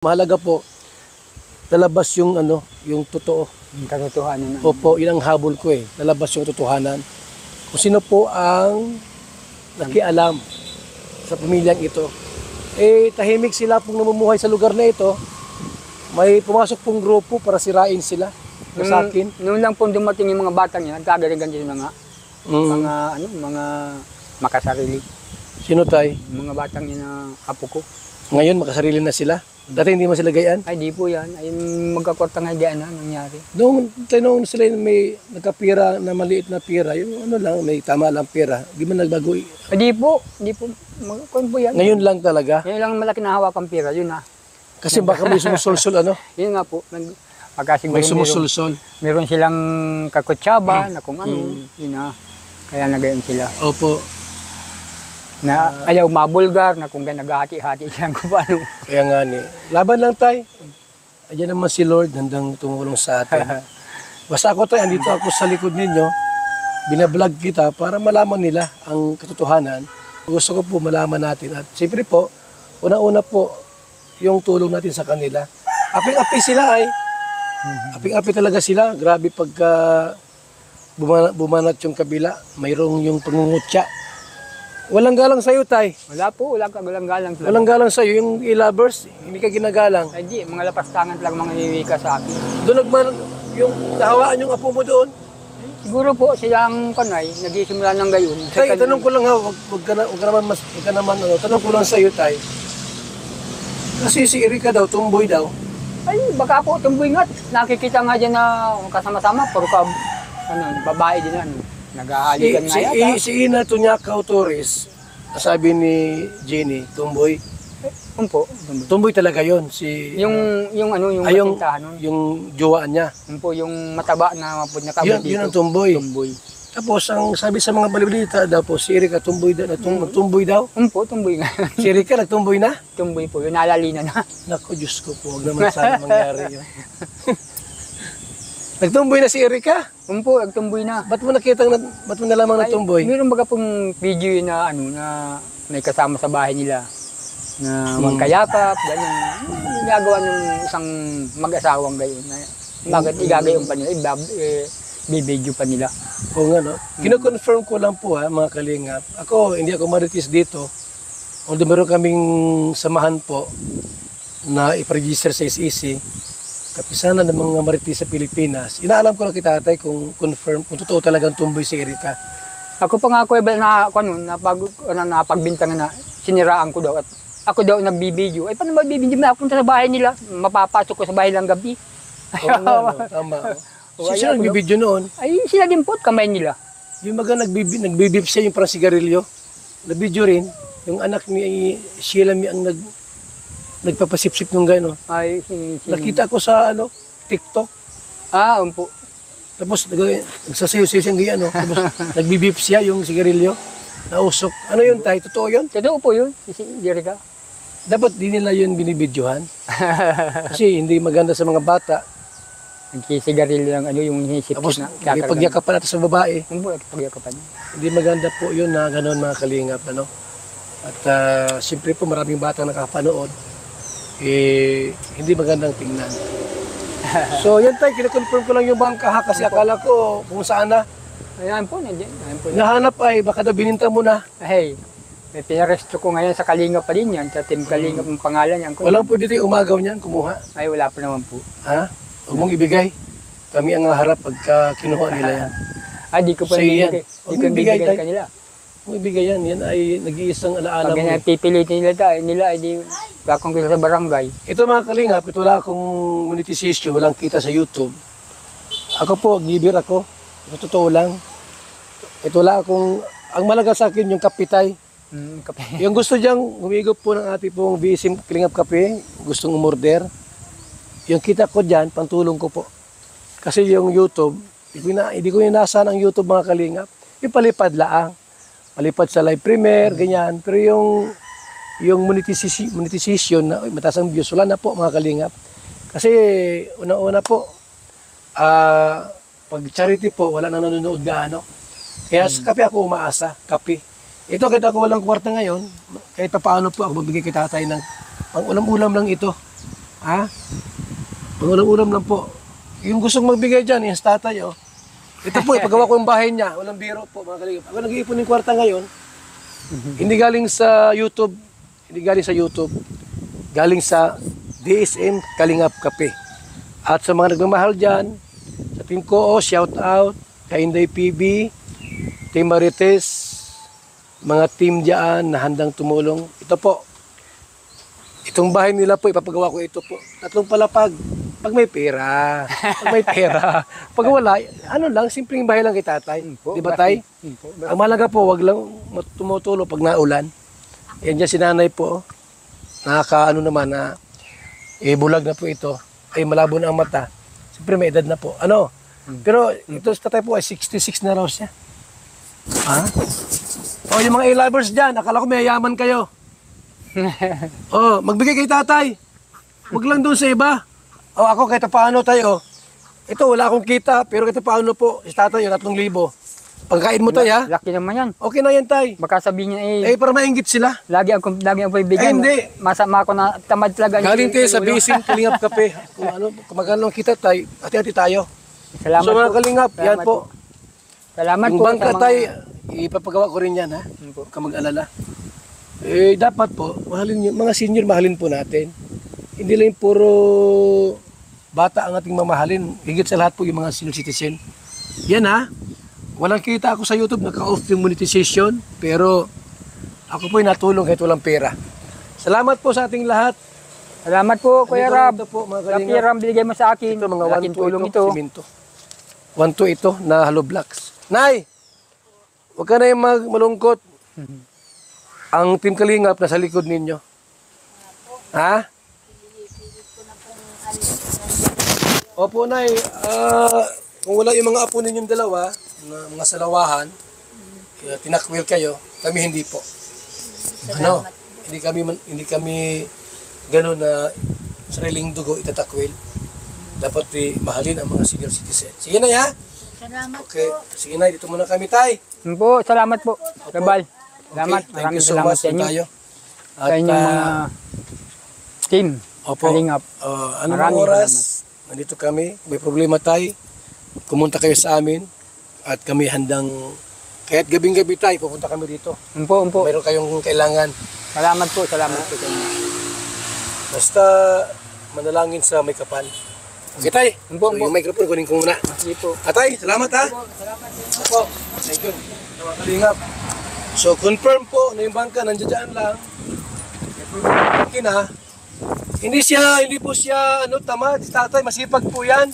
Mahalaga po, lalabas yung yung totoo. Yung katotohanan. Opo, yun ang habol ko eh. Lalabas yung totohanan. Kung sino po ang nakialam sa pamilyang ito. Eh, tahimik sila pong namumuhay sa lugar na ito. May pumasok pong grupo para sirain sila. Sa akin. Noon lang po dumating yung mga batang yan, nagkagaligan din mga makasarili. Sino tay? Mga batang yan na apo ko. Ngayon, makasarili na sila. Dati hindi mo sila gayaan. Ay, di po yan. Ay, magkakortang idea na nangyari. Noong tinong sila may nagkapira na maliit na pira, yung lang, may tama lang pira. Di man nagbago. Ay, di po. Kung po yan. Ngayon lang talaga. Ngayon lang malaki na hawakang pira, yun na. Kasi baka may sumusulsul Yun nga po. May sumusulsul. Meron silang kakutsaba na kung ano. Yun na. Kaya nagayon sila. Opo. Na ayaw mabulgar na kung naghahati-hati silang kung paano. Kaya nga ni. Laban lang tay. Ayan naman si Lord, handang tumulong sa atin. Basta ako tay, andito ako sa likod ninyo. Binablog kita para malaman nila ang katotohanan. Gusto ko po malaman natin. At siyempre po, una-una po, yung tulong natin sa kanila. Aping-api sila ay. Aping-api talaga sila. Grabe pagka bumanat yung kabila. Mayroong yung pangungutya. Walang galang sa'yo, tay. Wala po, walang galang. Walang galang sa'yo. Yung e-lovers, hindi ka ginagalang. Ay di, mga lapastangan lang mga niwika sa akin. Doon yung nahawaan yung apo mo doon. Siguro po silang kanay, nagsisimula ng gayon. Tay, tanong ko lang ha, wag ka naman, tanong ko lang sa'yo, tay. Kasi si Erika daw, tumboy daw. Ay, baka po tumboy nga. Nakikita nga dyan na kasama-sama, puro babae din naghahalikan nga yata. Si Ina Tunyakaw Torres, sabi ni Jenny, tumboy. Umpo, Tumboy talaga yon yung matintahan nun. Yung jowaan niya. Umpo, yung mataba na mapod na kabot dito. Yun ang tumboy. Tumboy. Tapos, ang sabi sa mga balibalita daw po, si Erika tumboy daw. Tumboy daw. Umpo, tumboy nga. Si Erika nagtumboy na? Tumboy po, yun nalalina na. Naku, Diyos ko po, huwag naman sana mangyari yun. Nagtumboy na si Erika? Umpo, nagtumboy na. Ba't mo nalamang nagtumboy? Meron baga pong video yun na na may kasama sa bahay nila. Na magkayakap, ganyan. Ginagawa ng isang mag-asawang gayon. Bakit igagayon pa nila? Bibidyo pa nila. Oo nga, no? Kino-confirm ko lang po mga kalingap. Ako, hindi ako maritis dito. Although meron kaming samahan po na iparegister sa SEC. Kapisanan ng mga maritis sa Pilipinas. Inaalam ko lang kita tatay kung confirm, kung totoo talagang tumboy si Erika. Ako pa nga ako napagbintangan na siniraan ko daw at ako daw nagbibideo. Ay paano magbibideo na ako sa bahay nila? Mapapasok ko sa bahay lang gabi. Oo nga, no? Tama. Sino nagbibideo noon? Ay sila din po, kamay nila. Yung mga nagbibip siya yung parang sigarilyo. Nabidyo rin. Yung anak ni Sheila ang nagpapasipsip nung gano'n. Ay, Nakita ko sa TikTok. Umpo. Tapos nagsasayo-sayo siyang gano'n. Tapos nagbibip siya yung sigarilyo. Nausok. Ano yun tay? Totoo yun? Totoo po yun, si Jerica. Dapat di nila yun binibidyohan. Kasi hindi maganda sa mga bata. Nagkisigarilyo lang yung hinisip Tapos na. pagyakapan natin sa babae. Umpo, pagyakapan. Hindi maganda po yun na gano'n mga kalingap. At siyempre po maraming bata nakapanood. Hindi magandang tingnan. So yan tayo, kinakonfirm ko lang yung bangka ha, kasi akala ko kung saan na. Ayan po, nandiyan. Nahanap ay, baka daw bininta mo na. Hey, may pinaresto ko ngayon sa Kalingap pa din yan, sa Team Kalingap ang pangalan niyan. Walang pwede tayo umagaw niyan, kumuha. Ay, wala pa naman po. Ha? Huwag mong ibigay. Kami ang harap pagka kinuha nila yan. Ay, di ko pa ibigay. Di ko ibigay kanila. Kung ibigay yan, yan ay nag-iisang alaala mo. Pag pipilitin nila ay di kakong kita sa barangay. Ito mga kalingap, ito wala akong monetization, walang kita sa YouTube. Ako po, gibir ako. Totoo lang. Ito wala akong, ang malaga sa akin yung kapitay. Kape. Yung gusto diyang humigop po ng ating pong BSM Kalingap Kape, gustong umorder, yung kita ko dyan, pantulong ko po. Kasi yung YouTube, hindi ko inaasahan ang YouTube mga kalingap. Yung palipad laang. Palipad sa live premiere, ganyan. Pero yung monetization na, mataas ang views, wala na po mga kalingap. Kasi una-una po, pag charity po, wala na nanonood gaano. Kaya sa kape ako umaasa, kape. Ito, kahit ako walang kwarta ngayon, kahit paano po ako magbigay kay tatay ng pang ulam-ulam lang ito. Ha? Pangulam-ulam lang po. Yung gustong magbigay dyan, yung tatay, oh. Ito po, ipagawa ko yung bahay niya. Walang biro po, mga kalingap. Ako nag-iipon ng kwarta ngayon. Hindi galing sa YouTube. Hindi galing sa YouTube. Galing sa DSM Kalingap Kape. At sa mga nagmamahal dyan, sa Team Ko, shout out. Kay Inday PB, Team Marites, mga team dyan na handang tumulong. Ito po. Itong bahay nila po, ipapagawa ko ito po. 3 palapag. Pag may pera. Pag may pera. Pag wala, ano lang, simpleng bahay lang kay tatay. Di ba tay? Ang malaga po, wag lang tumutulo pag naulan. Yan dyan si nanay po. Nakakaano naman na bulag na po ito. Ay malabo na ang mata. Siyempre may edad na po. Ano? Pero ito sa tatay po ay 66 na raw siya. Ha? O yung mga A-lovers dyan, akala ko may yaman kayo. Magbigay kay tatay. Wag lang doon sa iba. Ako kahit paano tayo. Ito wala akong kita, pero kahit paano po, si tatay yung 3,000. Pagkain mo tayo ha. Laki naman yan. Okay na yan tay. Baka sabihin niya Para maingit sila. lagi ako bibigyan. Hindi. Masama ako na tamad talaga. Galing tayo sa Basing Kalingap Kape. Kung magkano ang kita tayo, hati-hati tayo. Salamat So mga po. kalingap, yan Salamat po. Salamat Yung po. bangka sa mga- tayo, ipapagawa ko rin yan ha. Huwag ka mag-alala. Dapat po, mahalin yung mga senior, mahalin po natin. Hindi lang yung puro bata ang ating mamahalin. Higit sa lahat po yung mga senior citizen. Yan ha. Walang kita ako sa YouTube, naka-off yung monetization. Pero ako po yung natulong kahit walang pera. Salamat po sa ating lahat. Salamat po, Kuya Rab. Ito po, mga Sa kalingap. piram binigay mo sa akin. Ito mga Laking 1-2 tulong ito, ito. simento. 1-2 ito na hollow blocks. Nay! Huwag ka na yung malungkot. Ang Team Kalingap nasa likod ninyo. Ha? Opo, Nay. Kung wala yung mga apo ninyong dalawa, mga salawahan, tinakwil kayo, kami hindi po. Ano? Hindi kami gano'n na sariling dugo itatakwil. Dapat mahalin ang mga senior citizen. Sige na ha? Salamat Okay. po. Sige na, dito muna kami tay. Po, salamat po. Rabal. Salamat. Okay, thank Maraming you so salamat much sa inyo. tayo. Sa inyong mga team. Opo. Kalingap. Anong Maraming oras? Nandito kami. May problema tayo. Kumunta kayo sa amin. At kami handang, kahit gabing-gabi tayo, pupunta kami dito. Umpo. Mayroon kayong kailangan. Salamat po sa inyo. Basta manalangin sa may kapal. Okay tay? Umpo. Yung microphone, kunin ko muna. Sige po. Atay, salamat ha. Opo. Thank you. Mga kalingap. So confirm po na yung bangka nandiyan lang. Hindi po siya tamad. Si tatay masipag po yan.